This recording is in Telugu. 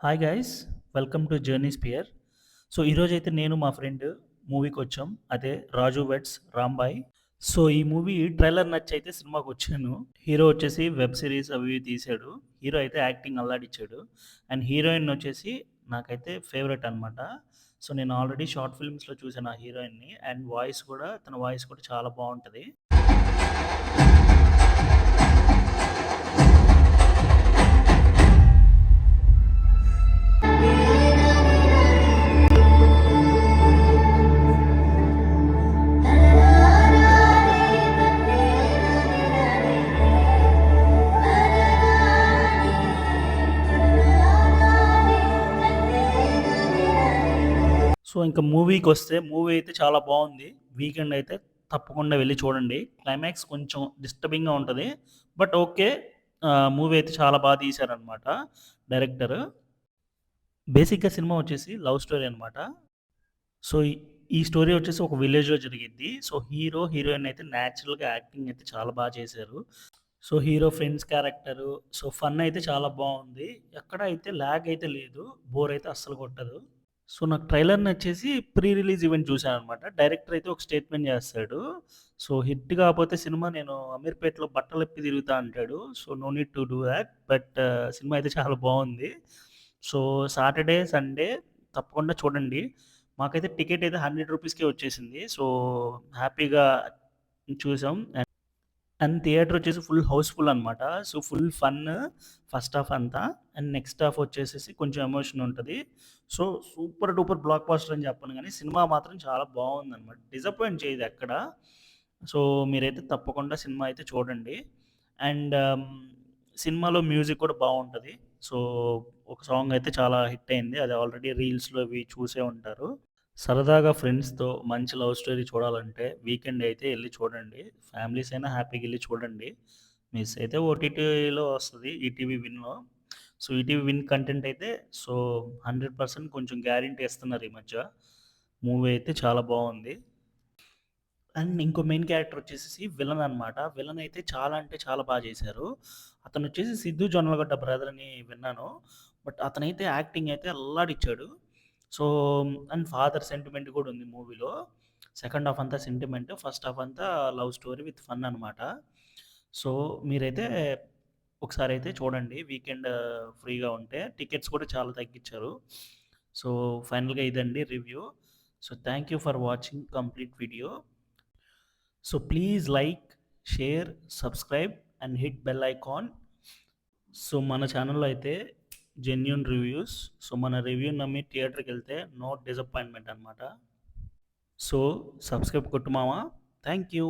Hi guys, welcome to journey sphere. So ఈరోజైతే నేను మా ఫ్రెండ్ మూవీకి వచ్చాం. అదే రాజు వెడ్స్ రాంబాయ్. సో ఈ మూవీ ట్రైలర్ నచ్చి అయితే సినిమాకి వచ్చాను. హీరో వచ్చేసి వెబ్ సిరీస్ అవి ఇవి తీశాడు. హీరో అయితే యాక్టింగ్ అల్లాడిచ్చాడు. అండ్ హీరోయిన్ వచ్చేసి నాకైతే ఫేవరెట్ అనమాట. సో నేను ఆల్రెడీ షార్ట్ ఫిల్మ్స్లో చూసాను ఆ హీరోయిన్ని. అండ్ వాయిస్ కూడా తన వాయిస్ కూడా చాలా బాగుంటుంది. సో ఇంక మూవీకొస్తే మూవీ అయితే చాలా బావుంది. వీకెండ్ అయితే తప్పకుండా వెళ్లి చూడండి. క్లైమాక్స్ కొంచెం డిస్టర్బింగ్‌గా ఉంటది. But okay. మూవీ అయితే చాలా తీశారనమాట డైరెక్టర్. బేసిక్‌గా సినిమా వచ్చేసి లవ్ స్టోరీ అనమాట. సో ఈ స్టోరీ వచ్చేసి ఒక విలేజ్‌లో జరిగిద్ది. సో హీరో, హీరోయిన్ అయితే నేచురల్‌గా యాక్టింగ్ అయితే చాలా చేశారు. So hero friends character, so fun అయితే చాలా బావుంది. ఎక్కడ అయితే ల్యాగ్ అయితే లేదు. బోర్ అయితే అస్సలు కొట్టదు. సో, నాకు ట్రైలర్ నచ్చేసి ప్రీ రిలీజ్ ఈవెంట్ చూశాననమాట. డైరెక్టర్ అయితే ఒక స్టేట్మెంట్ చేస్తాడు. సో, హిట్ కాపోతే సినిమా నేను అమీర్‌పేటలో బట్టలిప్పి తిరుగుతా అంటాడు. So, no need to do that. But సినిమా అయితే చాలా బావుంది. సో, సాటర్‌డే, సండే తప్పకుండా చూడండి. మాకైతే టికెట్ అయితే రూ. 100కే వచ్చేసింది. సో, హ్యాపీగా చూసాం. అండ్ థియేటర్ వచ్చేసి ఫుల్ హౌస్‌ఫుల్ అనమాట. So, full fun first half అంతా. అండ్ నెక్స్ట్ హాఫ్ వచ్చేసేసి కొంచెం ఎమోషన్ ఉంటది. So, super duper block buster అని చెప్పను గానీ, సినిమా మాత్రం చాలా బావుందనమాట. డిసప్పాయింట్ చేయదు ఎక్కడ. సో, మీరైతే తప్పకుండా సినిమా అయితే చూడండి. అండ్ సినిమాలో మ్యూజిక్ కూడా బావుంటది. సో, ఒక సాంగ్ అయితే చాలా హిట్ అయింది. అది ఆల్రెడీ రీల్స్‌లో అవి చూసే ఉంటారు. సరదాగా ఫ్రెండ్స్‌తో మంచి లవ్ స్టోరీ చూడాలంటే వీకెండ్ అయితే ఎళ్లి చూడండి. ఫ్యామిలీస్ అయినా హ్యాపీగా ఎళ్లి చూడండి. మిస్ అయితే ఓటీటీలో వస్తది. ఈటీవీ విన్‌లో. సో, ఈటీవీ విన్ కంటెంట్ అయితే సో 100% కొంచెం గ్యారంటీ ఇస్తున్నారు ఈ మధ్య. మూవీ అయితే చాలా బావుంది. అండ్ ఇంకో మెయిన్ క్యారెక్టర్ వచ్చేసేసి విలన్ అనమాట. విలన్ అయితే చాలా అంటే చాలా చేశారు. అతనొచ్చేసి 'సిద్దు జొన్నలగడ్డ' బ్రదర్ అని విన్నాను. బట్ అతనైతే యాక్టింగ్ అయితే అల్లాడిచ్చాడు. సో, అండ్ ఫాదర్ సెంటిమెంట్ కూడా ఉంది మూవీలో. సెకండ్ హాఫ్ అంతా సెంటిమెంట్. ఫస్ట్ హాఫ్ అంతా లవ్ స్టోరీ విత్ ఫన్ అనమాట. సో, మీరైతే ఒకసారైతే చూడండి. వీకెండ్ ఫ్రీగా ఉంటే. టికెట్స్ కూడా చాలా తగ్గిచ్చారు. సో, ఫైనల్‌గా ఇదండి review. So, thank you for watching complete video. So please like, share, subscribe and hit bell icon. So మన ఛానల్‌లో అయితే జెన్యూన్ రివ్యూస్. సో మన రివ్యూ నమ్మి థియేటర్‌కెళ్తే నో డిసప్పాయింట్‌మెంట్ అనమాట. సో సబ్స్క్రైబ్ కొట్టు మామ. Thank you.